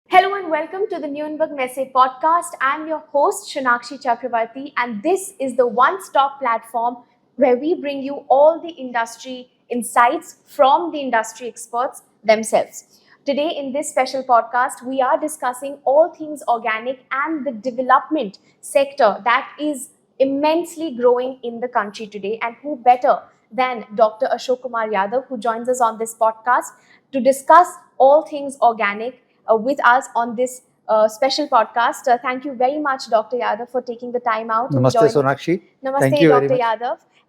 Hello and welcome to the Embark podcast. I'm your host Shanakshi Chakravarti, and this is the one-stop platform where we bring you all the industry insights from the industry experts themselves. Today in this special podcast, we are discussing all things organic and the development sector that is immensely growing in the country today. And who better than Dr. Ashok Kumar Yadav, who joins us on this podcast to discuss all things organic with us on this special podcast. Thank you very much, Dr. Yadav, for taking the time out. Namaste, Sonakshi. Namaste, Thank you Dr. very much.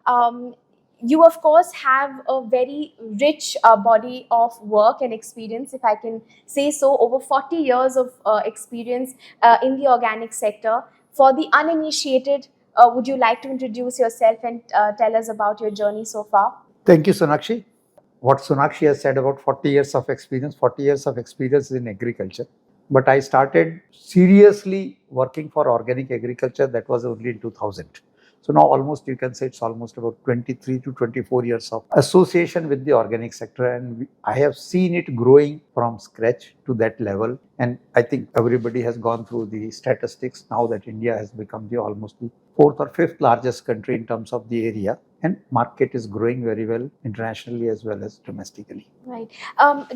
Yadav. You, of course, have a very rich body of work and experience, if I can say so, over 40 years of experience in the organic sector. For the uninitiated, would you like to introduce yourself and tell us about your journey so far? Thank you, Sonakshi. What Sonakshi has said about 40 years of experience in agriculture. But I started seriously working for organic agriculture, that was only in 2000. So now almost, you can say it's almost about 23 to 24 years of association with the organic sector. And I have seen it growing from scratch to that level. And I think everybody has gone through the statistics now that India has become almost the fourth or fifth largest country in terms of the area. And market is growing very well internationally as well as domestically. Right.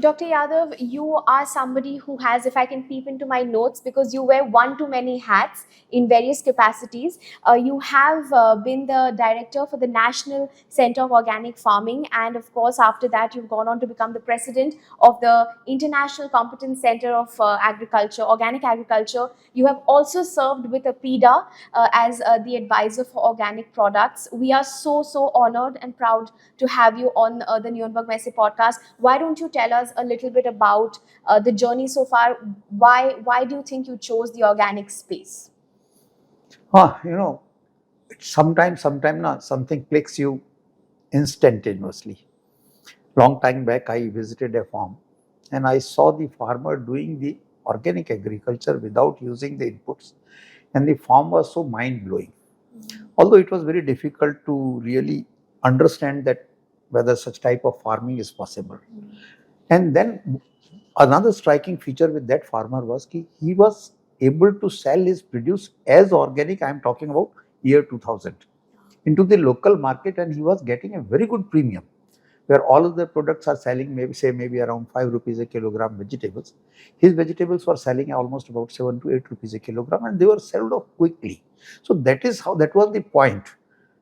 Dr. Yadav, you are somebody who has, if I can peep into my notes, because you wear one too many hats in various capacities. You have been the director for the National Centre of Organic Farming. And of course, after that, you've gone on to become the president of the International Competence Centre of Agriculture, Organic Agriculture. You have also served with APEDA as the advisor for organic products. We are so honored and proud to have you on the Embark podcast. Why don't you tell us a little bit about the journey so far? Why do you think you chose the organic space? Sometimes something clicks you instantaneously. Long time back, I visited a farm and I saw the farmer doing the organic agriculture without using the inputs, and the farm was so mind-blowing. Although it was very difficult to really understand that whether such type of farming is possible. And then another striking feature with that farmer was he was able to sell his produce as organic, I am talking about year 2000, into the local market, and he was getting a very good premium, where all of the products are selling maybe around 5 rupees a kilogram vegetables. His vegetables were selling almost about 7 to 8 rupees a kilogram, and they were sold off quickly. So that was the point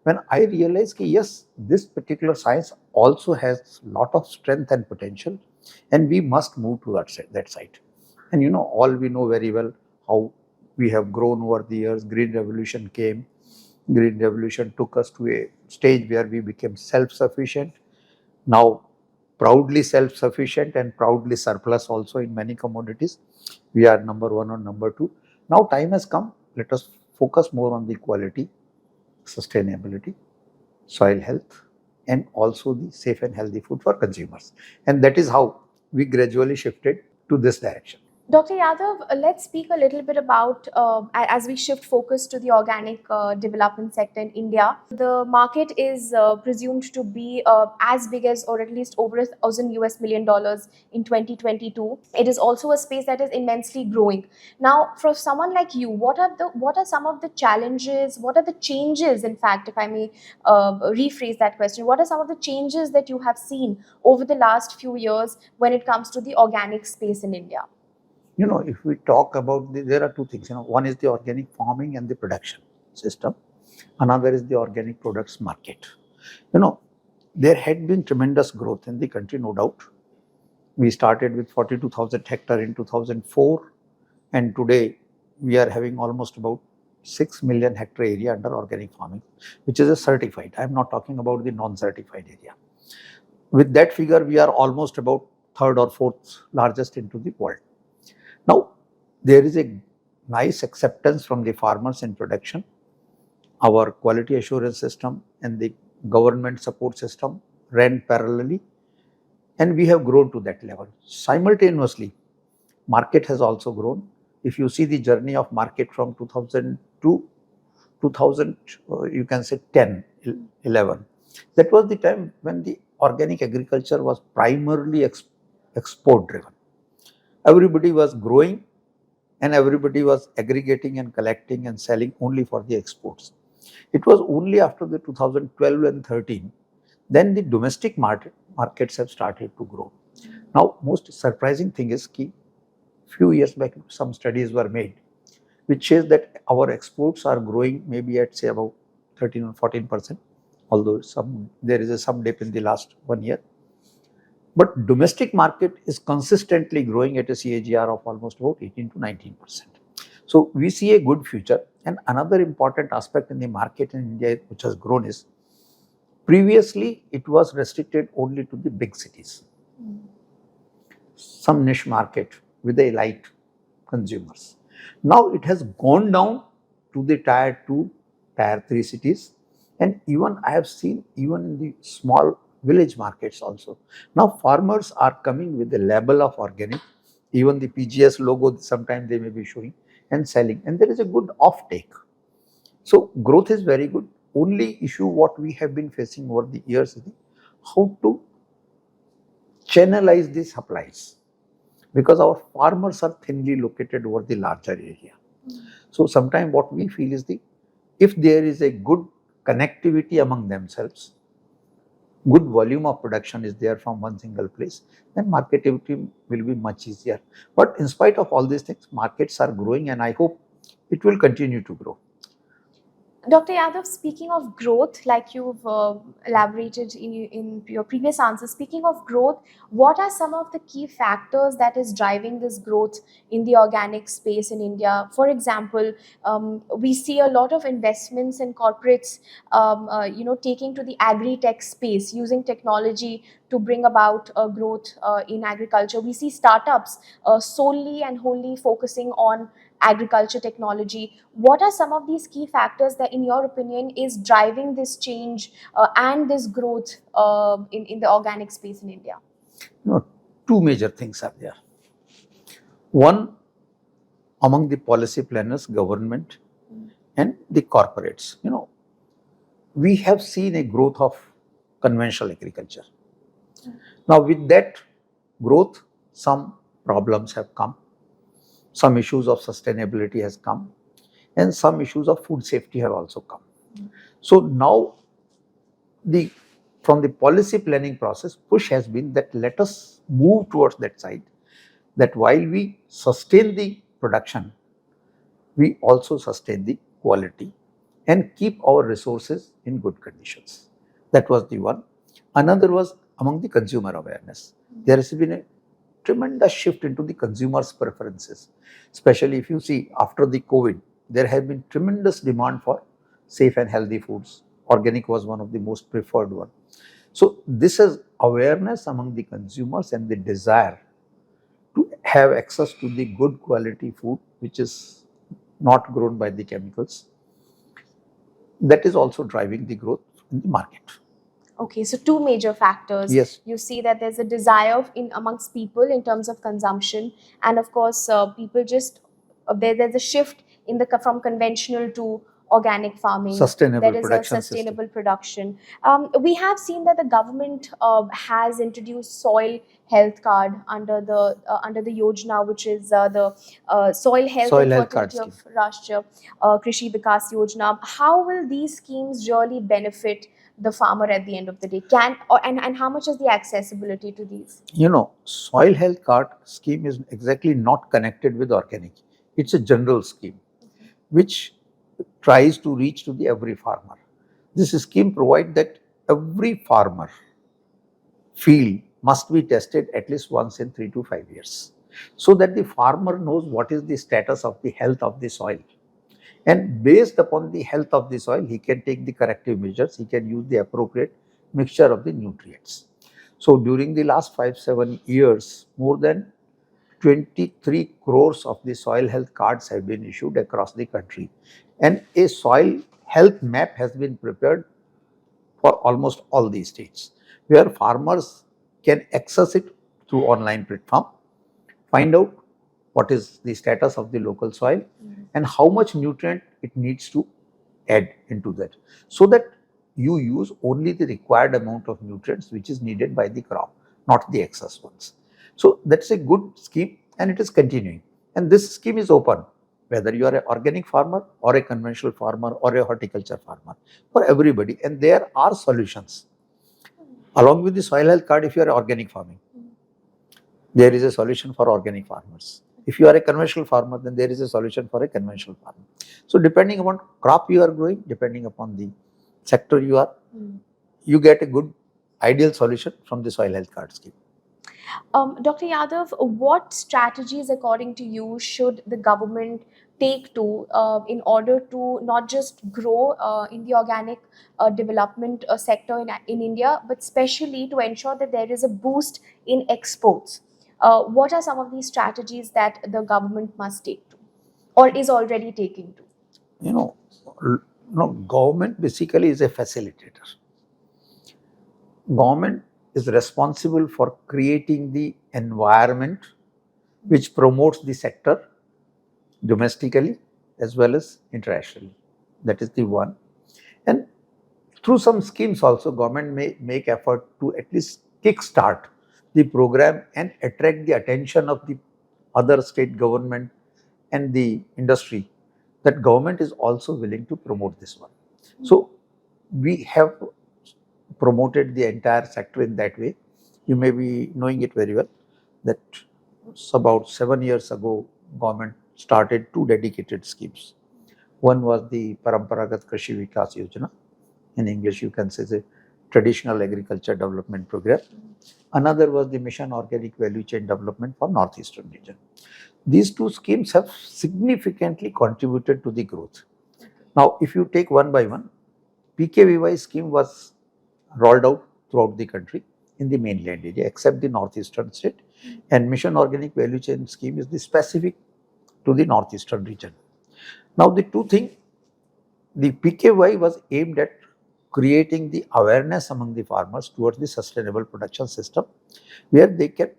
when I realized yes, this particular science also has lot of strength and potential, and we must move to that side. And all we know very well how we have grown over the years. Green Revolution came. Green Revolution took us to a stage where we became self-sufficient. Now proudly self-sufficient and proudly surplus also in many commodities. We are number one or number two. Now time has come. Let us focus more on the quality, sustainability, soil health, and also the safe and healthy food for consumers. And that is how we gradually shifted to this direction. Dr. Yadav, let's speak a little bit about, as we shift focus to the organic development sector in India. The market is presumed to be as big as, or at least over $1,000 million in 2022. It is also a space that is immensely growing. Now, for someone like you, what are some of the challenges? What are the changes, in fact, if I may rephrase that question, what are some of the changes that you have seen over the last few years when it comes to the organic space in India? If we talk about there are two things. One is the organic farming and the production system. Another is the organic products market. There had been tremendous growth in the country, no doubt. We started with 42,000 hectares in 2004, and today we are having almost about 6 million hectare area under organic farming, which is a certified. I am not talking about the non-certified area. With that figure, we are almost about third or fourth largest into the world. Now, there is a nice acceptance from the farmers in production. Our quality assurance system and the government support system ran parallelly, and we have grown to that level. Simultaneously, market has also grown. If you see the journey of market from 2000 to 2000, you can say 10, 11, that was the time when the organic agriculture was primarily export driven. Everybody was growing and everybody was aggregating and collecting and selling only for the exports. It was only after the 2012 and 13 then the domestic markets have started to grow. Now, most surprising thing is that few years back some studies were made which says that our exports are growing maybe at say about 13 or 14%, although there is some dip in the last 1 year. But domestic market is consistently growing at a CAGR of almost about 18 to 19%. So we see a good future. And another important aspect in the market in India which has grown is previously it was restricted only to the big cities, some niche market with the elite consumers. Now it has gone down to the tier 2, tier 3 cities, and even I have seen even in the small village markets also. Now farmers are coming with the label of organic, even the PGS logo sometimes they may be showing and selling, and there is a good offtake. So growth is very good. Only issue what we have been facing over the years is how to channelize the supplies, because our farmers are thinly located over the larger area. So sometimes what we feel is if there is a good connectivity among themselves, good volume of production is there from one single place, then marketability will be much easier. But in spite of all these things, markets are growing and I hope it will continue to grow. Dr. Yadav, speaking of growth, like you've elaborated in your previous answer, speaking of growth, what are some of the key factors that is driving this growth in the organic space in India? For example, we see a lot of investments in corporates, taking to the agri-tech space, using technology to bring about growth in agriculture. We see startups solely and wholly focusing on agriculture technology. What are some of these key factors that in your opinion is driving this change and this growth in the organic space in India? Two major things are there. One, among the policy planners, government and the corporates, we have seen a growth of conventional agriculture. Now with that growth, some problems have come, some issues of sustainability has come, and some issues of food safety have also come. So now from the policy planning process, push has been that let us move towards that side, that while we sustain the production, we also sustain the quality and keep our resources in good conditions. That was the one. Another was among the consumer awareness. There has been a tremendous shift into the consumers' preferences, especially if you see after the COVID, there has been tremendous demand for safe and healthy foods. Organic was one of the most preferred one. So this is awareness among the consumers and the desire to have access to the good quality food which is not grown by the chemicals. That is also driving the growth in the market. Okay, so two major factors. Yes. You see that there's a desire amongst people in terms of consumption, and of course, people just there's a shift from conventional to organic farming. Sustainable there is production a sustainable system. production. We have seen that the government has introduced soil health card under the Yojana, which is the soil health Soil and health card fertility of Rashtriya Krishi Vikas Yojana. How will these schemes really benefit the farmer at the end of the day? And how much is the accessibility to these? Soil health card scheme is exactly not connected with organic. It's a general scheme which tries to reach to the every farmer. This scheme provides that every farmer field must be tested at least once in 3 to 5 years, so that the farmer knows what is the status of the health of the soil. And based upon the health of the soil, he can take the corrective measures, he can use the appropriate mixture of the nutrients. So during the last 5-7 years, more than 23 crores of the soil health cards have been issued across the country. And a soil health map has been prepared for almost all the states, where farmers can access it through online platform, find out what is the status of the local soil and how much nutrient it needs to add into that, so that you use only the required amount of nutrients which is needed by the crop, not the excess ones. So that's a good scheme and it is continuing. And this scheme is open, whether you are an organic farmer or a conventional farmer or a horticulture farmer, for everybody. And there are solutions. Along with the soil health card, if you are organic farming, there is a solution for organic farmers. If you are a conventional farmer, then there is a solution for a conventional farmer. So depending upon crop you are growing, depending upon the sector you are, you get a good ideal solution from the soil health card scheme. Dr. Yadav, what strategies, according to you, should the government take to in order to not just grow in the organic development sector in India, but especially to ensure that there is a boost in exports? What are some of these strategies that the government must take to, or is already taking to? Government basically is a facilitator. Government is responsible for creating the environment which promotes the sector domestically as well as internationally. That is the one. And through some schemes also, government may make effort to at least kickstart the program and attract the attention of the other state government and the industry, that government is also willing to promote this one. So we have promoted the entire sector in that way. You may be knowing it very well that about 7 years ago, government started 2 dedicated schemes. One was the Paramparagat Krishi Vikas Yojana. In English, you can say the Traditional Agriculture Development Program. Another was the Mission Organic Value Chain Development for Northeastern region. These 2 schemes have significantly contributed to the growth. Now, if you take one by one, PKVY scheme was rolled out throughout the country in the mainland area except the northeastern state, and Mission Organic Value Chain scheme is the specific to the northeastern region. Now the two things, the PKY was aimed at creating the awareness among the farmers towards the sustainable production system where they can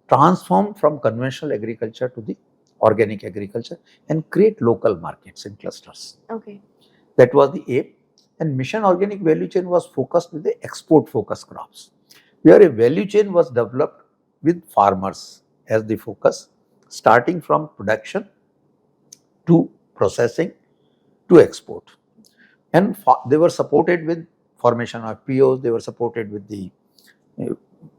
transform from conventional agriculture to the organic agriculture and create local markets in clusters. Okay. That was the aim. And Mission Organic Value Chain was focused with the export focused crops, where a value chain was developed with farmers as the focus, starting from production to processing to export. And they were supported with formation of POs, they were supported with the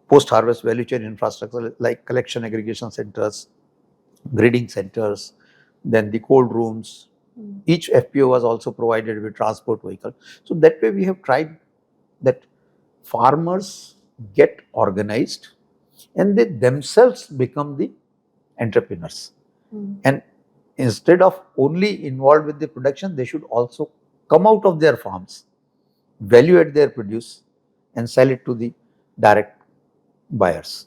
post-harvest value chain infrastructure like collection aggregation centers, grading centers, then the cold rooms. Each FPO was also provided with transport vehicle. So that way we have tried that farmers get organized and they themselves become the entrepreneurs. And instead of only involved with the production, they should also come out of their farms, value add their produce and sell it to the direct buyers.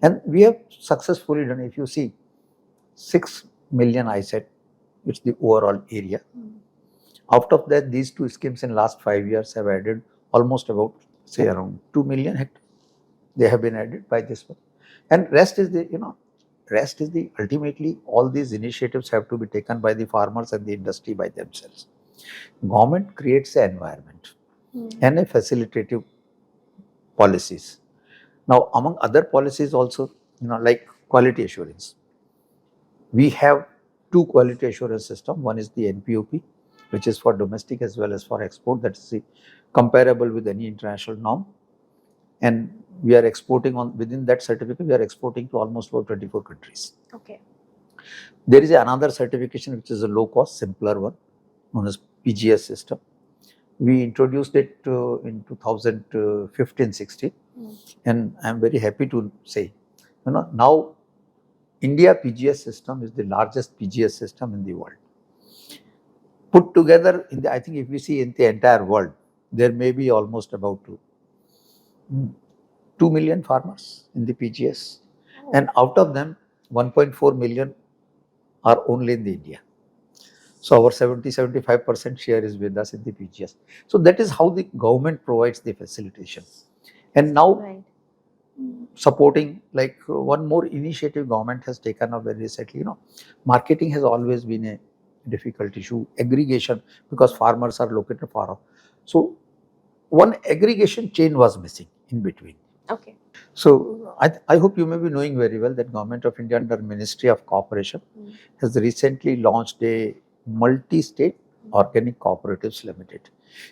And we have successfully done, if you see, 6 million I said, it's the overall area. Out of that, these 2 schemes in last 5 years have added almost about, say, around 2 million hectares. They have been added by this one. And rest is the, ultimately all these initiatives have to be taken by the farmers and the industry by themselves. Government creates an environment and a facilitative policies. Now, among other policies also, like quality assurance. We have 2 quality assurance systems. One is the NPOP, which is for domestic as well as for export. That is comparable with any international norm. And we are exporting within that certificate, we are exporting to almost about 24 countries. Okay. There is another certification which is a low cost, simpler one, known as PGS system. We introduced it in 2015-16, and I am very happy to say, now India PGS system is the largest PGS system in the world. Put together, I think if we see in the entire world, there may be almost about 2 million farmers in the PGS. And out of them, 1.4 million are only in the India. So our 70-75% share is with us in the PGS. So that is how the government provides the facilitation. And now supporting, like one more initiative government has taken up very recently, marketing has always been a difficult issue, aggregation, because farmers are located far off. So one aggregation chain was missing in between. Okay. So I hope you may be knowing very well that Government of India under Ministry of Cooperation has recently launched a multi-state organic cooperatives limited.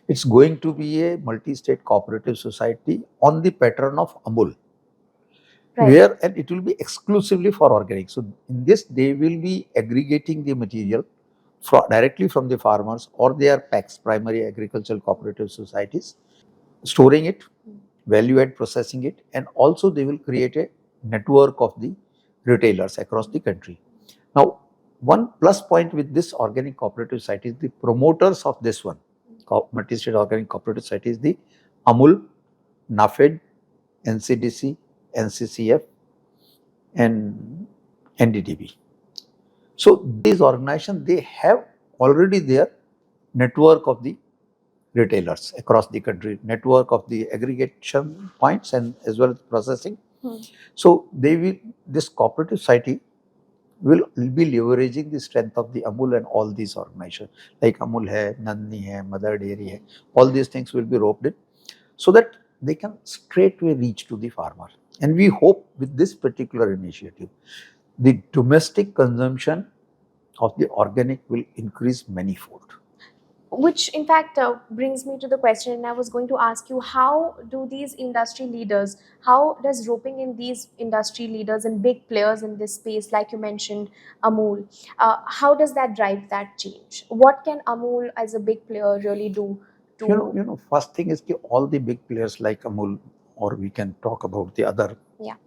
It's going to be a multi-state cooperative society on the pattern of Amul, where and it will be exclusively for organic. So in this, they will be aggregating the material directly from the farmers or their PACs, primary agricultural cooperative societies, storing it, value add processing it, and also they will create a network of the retailers across the country. Now, one plus point with this organic cooperative society is the promoters of this one, multi-state organic cooperative society, is the Amul, NAFED, NCDC, NCCF, and NDDB. So these organizations, they have already their network of the retailers across the country, network of the aggregation points and as well as processing. So they will, this cooperative society will be leveraging the strength of the Amul and all these organizations like Amul hai, Nandni hai, Mother Dairy hai, all these things will be roped in so that they can straightway reach to the farmer. And we hope with this particular initiative, the domestic consumption of the organic will increase manifold. Which in fact brings me to the question, and I was going to ask you, how do these industry leaders, how does roping in these industry leaders and big players in this space, like you mentioned Amul, how does that drive that change? What can Amul as a big player really do to... You know, first thing is that all the big players like Amul, or we can talk about the other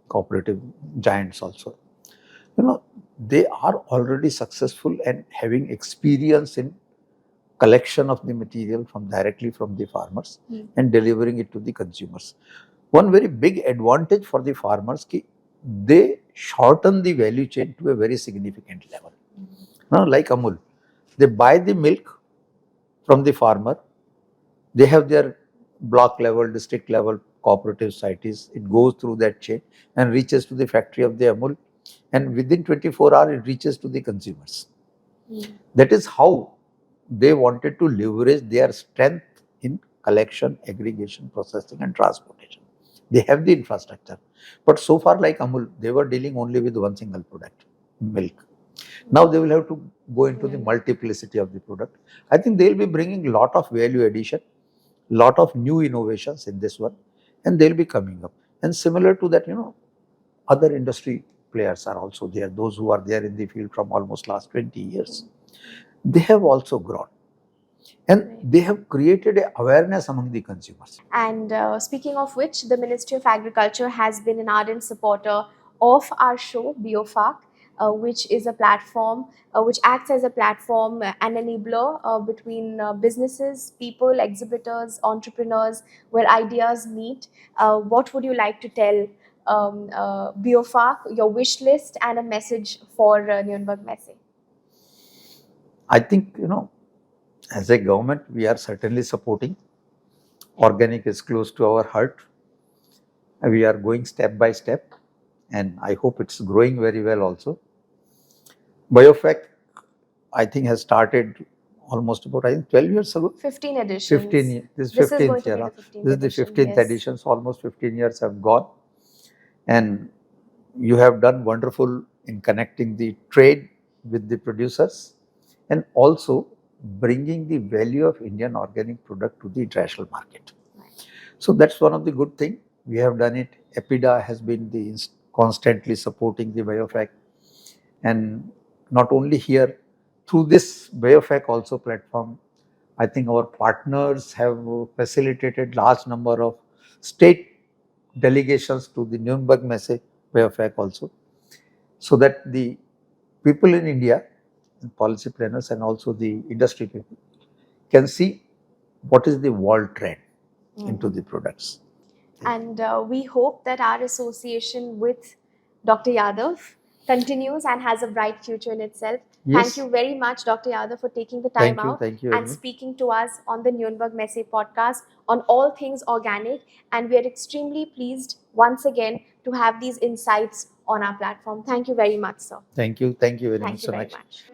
cooperative giants also, you know, they are already successful and having experience in collection of the material from directly from the farmers and delivering it to the consumers. One very big advantage for the farmers is they shorten the value chain to a very significant level. Now, like Amul, they buy the milk from the farmer, they have their block level, district level cooperative societies. It goes through that chain and reaches to the factory of the Amul, and within 24 hours it reaches to the consumers. That is how they wanted to leverage their strength in collection, aggregation, processing and transportation. They have the infrastructure. But so far, like Amul, they were dealing only with one single product, milk. Now they will have to go into the multiplicity of the product. I think they will be bringing a lot of value addition, lot of new innovations in this one, and they'll be coming up. And similar to that, you know, other industry players are also there, those who are there in the field from almost last 20 years. They have also grown and they have created an awareness among the consumers. And speaking of which, the Ministry of Agriculture has been an ardent supporter of our show, BIOFACH, which is a platform, which acts as a platform, an enabler between businesses, people, exhibitors, entrepreneurs, where ideas meet. What would you like to tell BIOFACH, your wish list and a message for Nuremberg Messe? I think, you know, as a government, we are certainly supporting. Organic is close to our heart. We are going step by step, and I hope it's growing very well also. BIOFACH, I think, has started almost about, I think, 12 years ago. 15 editions. 15, this is 15th year. This is the 15th edition, so almost 15 years have gone. And you have done wonderful in connecting the trade with the producers and also bringing the value of Indian organic product to the international market. So that's one of the good things. We have done it. APEDA has been constantly supporting the BIOFACH. And not only here, through this BIOFACH also platform, I think our partners have facilitated large number of state delegations to the Nuremberg Messe BIOFACH also, so that the people in India, policy planners and also the industry people, can see what is the world trend into the products. And we hope that our association with Dr. Yadav continues and has a bright future in itself. Yes. Thank you very much, Dr. Yadav, for taking the time out and speaking to us on the Nuremberg Messe podcast on all things organic. And we are extremely pleased once again to have these insights on our platform. Thank you very much, sir. Thank you. Thank you very much.